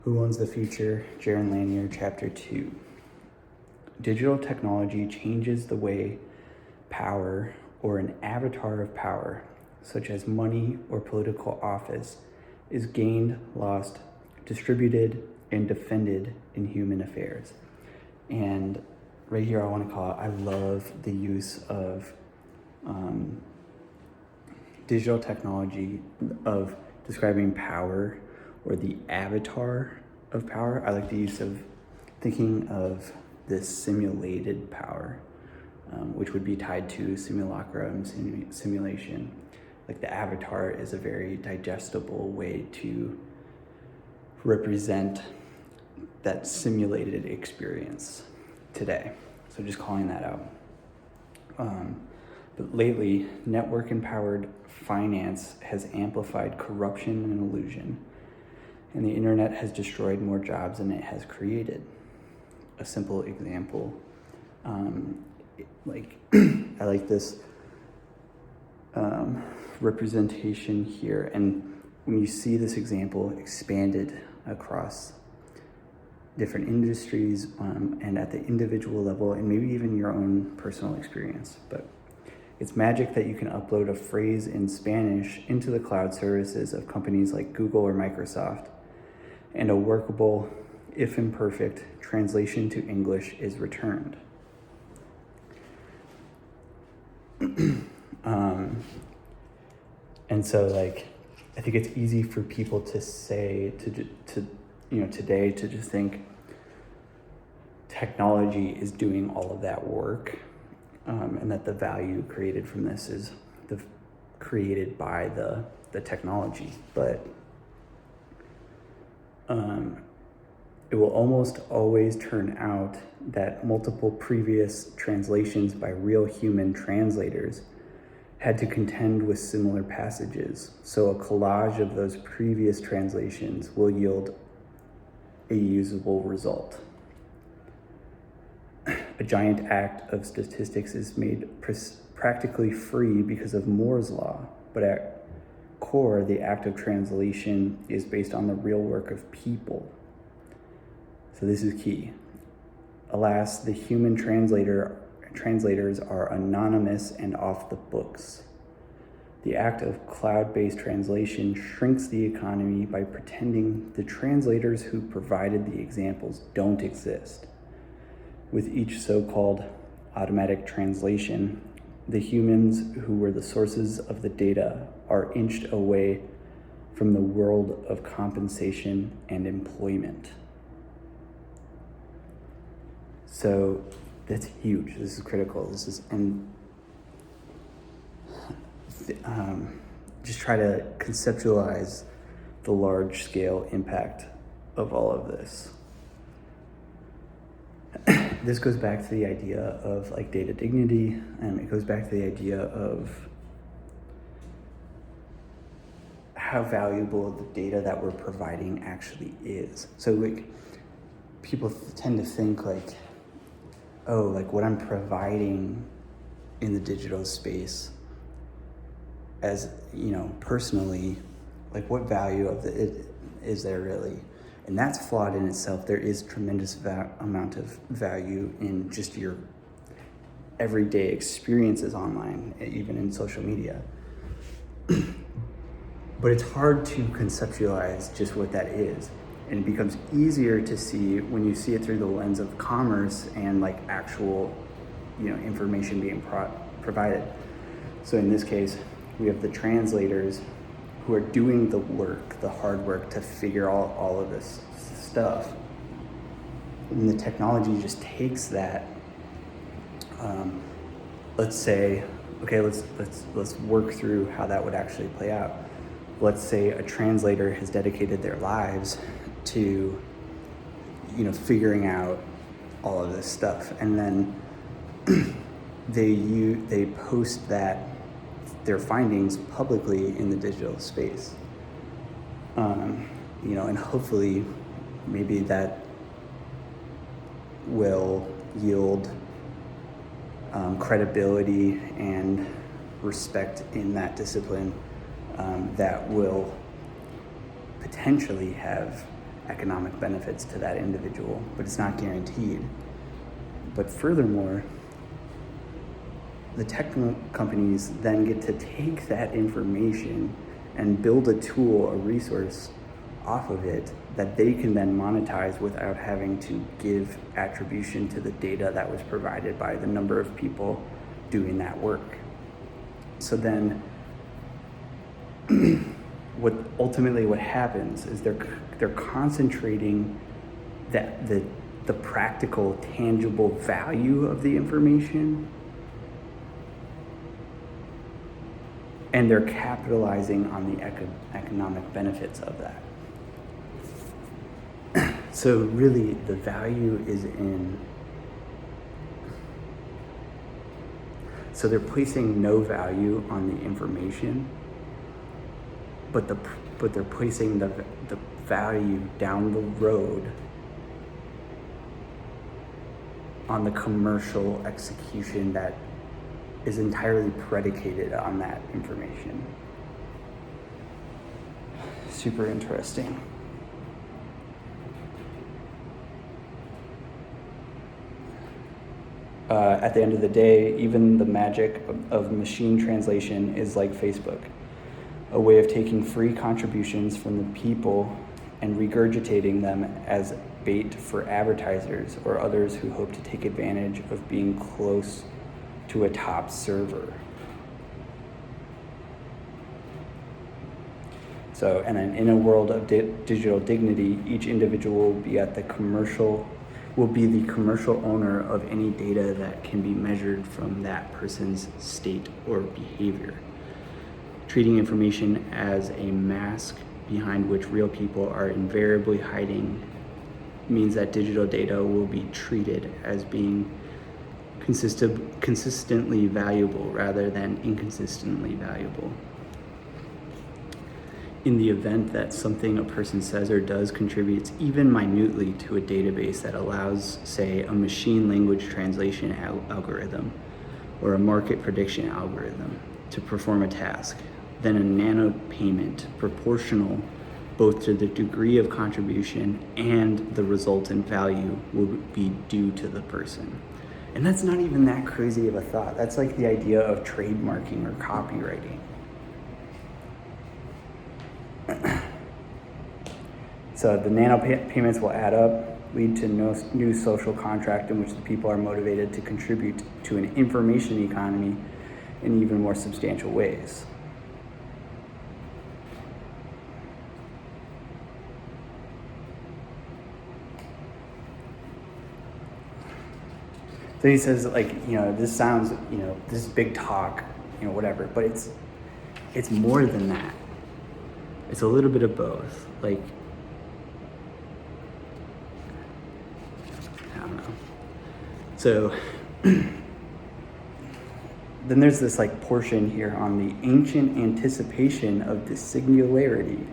Who Owns the Future? Jaron Lanier, Chapter 2. Digital technology changes the way power, or an avatar of power, such as money or political office, is gained, lost, distributed, and defended in human affairs. And right here I want to call it, I love the use of digital technology of describing power or the avatar of power. I like the use of thinking of this simulated power, which would be tied to simulacra and simulation. Like the avatar is a very digestible way to represent that simulated experience today. So just calling that out. But lately, network-empowered finance has amplified corruption and illusion, and the internet has destroyed more jobs than it has created. A simple example, I like this representation here, and when you see this example expanded across different industries and at the individual level, and maybe even your own personal experience. But it's magic that you can upload a phrase in Spanish into the cloud services of companies like Google or Microsoft, and a workable, if imperfect, translation to English is returned. And so, I think it's easy for people to say, today, to just think technology is doing all of that work, and that the value created from this is created by the technology. But it will almost always turn out that multiple previous translations by real human translators had to contend with similar passages. So a collage of those previous translations will yield a usable result. A giant act of statistics is made practically free because of Moore's law, but at core, the act of translation is based on the real work of people. So this is key. Alas, the human translators are anonymous and off the books. The act of cloud-based translation shrinks the economy by pretending the translators who provided the examples don't exist. With each so-called automatic translation, the humans who were the sources of the data are inched away from the world of compensation and employment. So that's huge. This is critical. Just try to conceptualize the large scale impact of all of this. This goes back to the idea of data dignity, and it goes back to the idea of how valuable the data that we're providing actually is. So people tend to think what I'm providing in the digital space as, personally, what value of it is there really? And that's flawed in itself. There is tremendous amount of value in just your everyday experiences online, even in social media. But it's hard to conceptualize just what that is. And it becomes easier to see when you see it through the lens of commerce and actual, information being provided. So in this case, we have the translators who are doing the work, the hard work to figure out all of this stuff. And the technology just takes that. Let's say, okay, let's work through how that would actually play out. Let's say a translator has dedicated their lives to, figuring out all of this stuff, and then they post their findings publicly in the digital space. And hopefully maybe that will yield credibility and respect in that discipline that will potentially have economic benefits to that individual, but it's not guaranteed. But furthermore, the tech companies then get to take that information and build a tool, a resource off of it that they can then monetize without having to give attribution to the data that was provided by the number of people doing that work. So then what happens is they're concentrating that the practical, tangible value of the information, and they're capitalizing on the economic benefits of that. So really, the value is in. So they're placing no value on the information, but they're placing the value down the road on the commercial execution that is entirely predicated on that information. Super interesting. At the end of the day, even the magic of machine translation is like Facebook, a way of taking free contributions from the people and regurgitating them as bait for advertisers or others who hope to take advantage of being close to a top server. So, and then in a world of digital dignity, each individual will be the commercial owner of any data that can be measured from that person's state or behavior. Treating information as a mask behind which real people are invariably hiding means that digital data will be treated as being consistently valuable rather than inconsistently valuable. In the event that something a person says or does contributes even minutely to a database that allows, say, a machine language translation algorithm or a market prediction algorithm to perform a task, then a nano payment proportional both to the degree of contribution and the resultant value will be due to the person. And that's not even that crazy of a thought. That's like the idea of trademarking or copywriting. So the nano payments will add up, lead to no new social contract in which the people are motivated to contribute to an information economy in even more substantial ways. So he says, this sounds, this is big talk, whatever, but it's more than that. It's a little bit of both. I don't know. So then there's this portion here on the ancient anticipation of the singularity.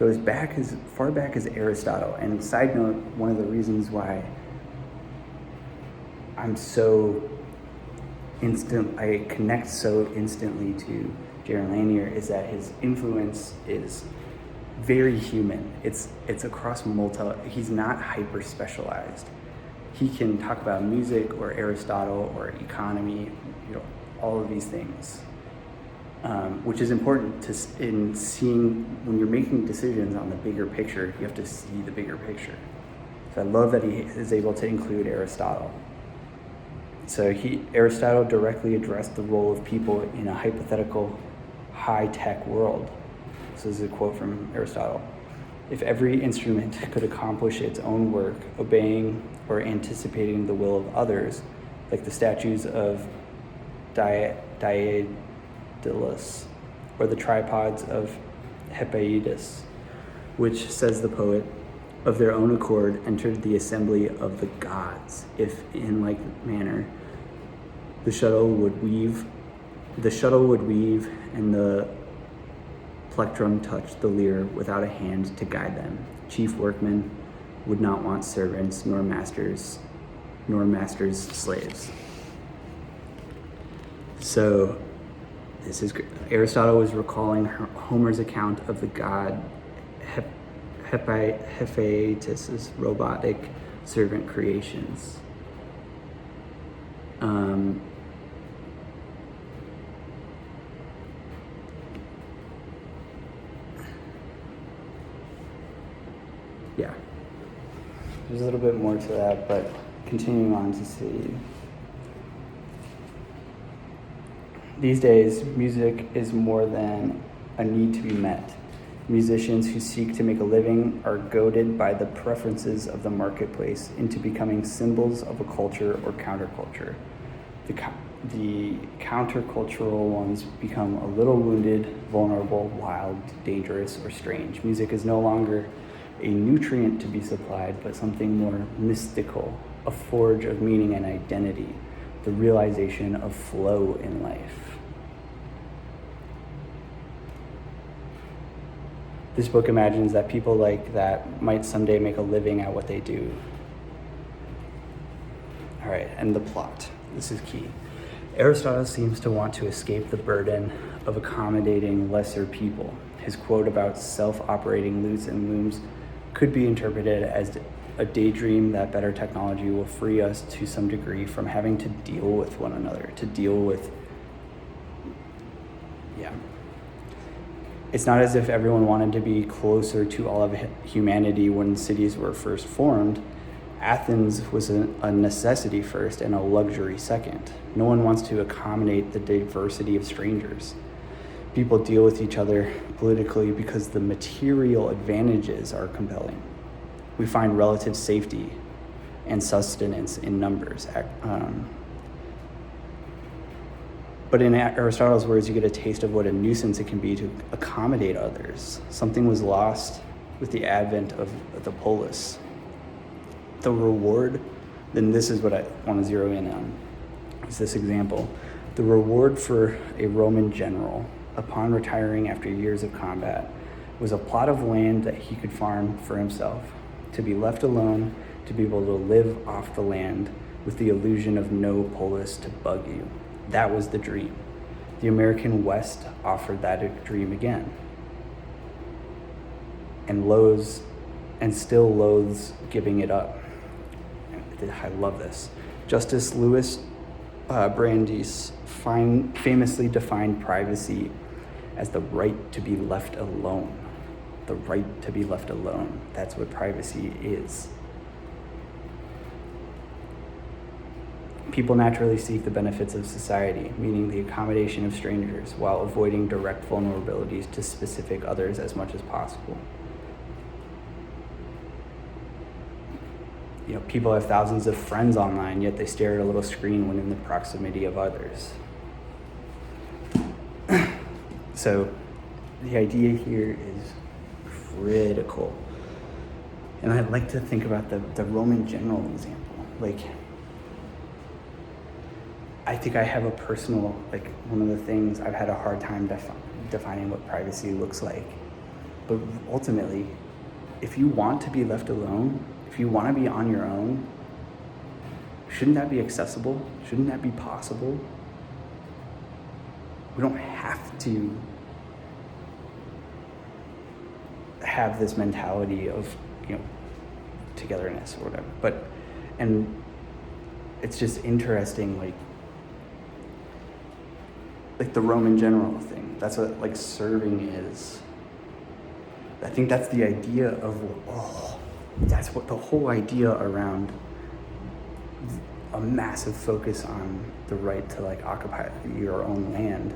Goes back as far back as Aristotle. And side note, one of the reasons why I connect so instantly to Jaron Lanier is that his influence is very human. It's across he's not hyper specialized. He can talk about music or Aristotle or economy, all of these things, which is important in seeing when you're making decisions on the bigger picture. You have to see the bigger picture. So I love that he is able to include Aristotle. So Aristotle directly addressed the role of people in a hypothetical high-tech world. This is a quote from Aristotle. If every instrument could accomplish its own work, obeying or anticipating the will of others, like the statues of Daedalus or the tripods of Hippolytus, which, says the poet, of their own accord entered the assembly of the gods, if in like manner the shuttle would weave and the plectrum touch the lyre without a hand to guide them. Chief workmen would not want servants nor masters slaves. So this is Aristotle was recalling Homer's account of the god Hephaestus's robotic servant creations. Yeah, there's a little bit more to that, but continuing on to see. These days, music is more than a need to be met. Musicians who seek to make a living are goaded by the preferences of the marketplace into becoming symbols of a culture or counterculture. The countercultural ones become a little wounded, vulnerable, wild, dangerous, or strange. Music is no longer a nutrient to be supplied, but something more mystical, a forge of meaning and identity, the realization of flow in life. This book imagines that people like that might someday make a living at what they do. All right, and the plot. This is key. Aristotle seems to want to escape the burden of accommodating lesser people. His quote about self-operating lutes and looms could be interpreted as a daydream that better technology will free us to some degree from having to deal with one another, to deal with, It's not as if everyone wanted to be closer to all of humanity when cities were first formed. Athens was a necessity first and a luxury second. No one wants to accommodate the diversity of strangers. People deal with each other politically because the material advantages are compelling. We find relative safety and sustenance in numbers. But in Aristotle's words, you get a taste of what a nuisance it can be to accommodate others. Something was lost with the advent of the polis. The reward, then this is what I want to zero in on, is this example. The reward for a Roman general, upon retiring after years of combat, was a plot of land that he could farm for himself, to be left alone, to be able to live off the land with the illusion of no polis to bug you. That was the dream. The American West offered that dream again, and still loathes giving it up. I love this. Justice Louis Brandeis famously defined privacy as the right to be left alone. The right to be left alone. That's what privacy is. People naturally seek the benefits of society, meaning the accommodation of strangers, while avoiding direct vulnerabilities to specific others as much as possible. People have thousands of friends online, yet they stare at a little screen when in the proximity of others. So the idea here is critical. And I'd like to think about the Roman general example. I think I have a personal, one of the things I've had a hard time defining what privacy looks like. But ultimately, if you want to be left alone, if you want to be on your own, shouldn't that be accessible? Shouldn't that be possible? We don't have to have this mentality of, togetherness or whatever. And it's just interesting, like the Roman general thing. That's what serving is. I think that's the idea of, that's what the whole idea around a massive focus on the right to occupy your own land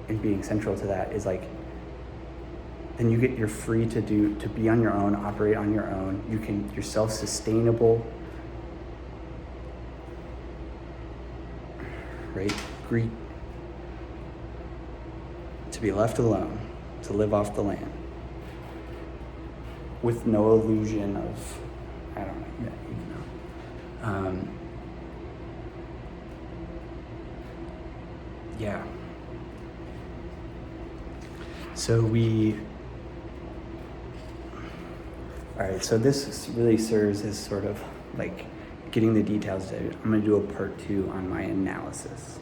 and being central to that is then you're free to be on your own, operate on your own. You're self-sustainable, right? Greek, to be left alone, to live off the land with no illusion of, I don't know, yeah. So all right, so this really serves as sort of getting the details. I'm gonna do a part 2 on my analysis.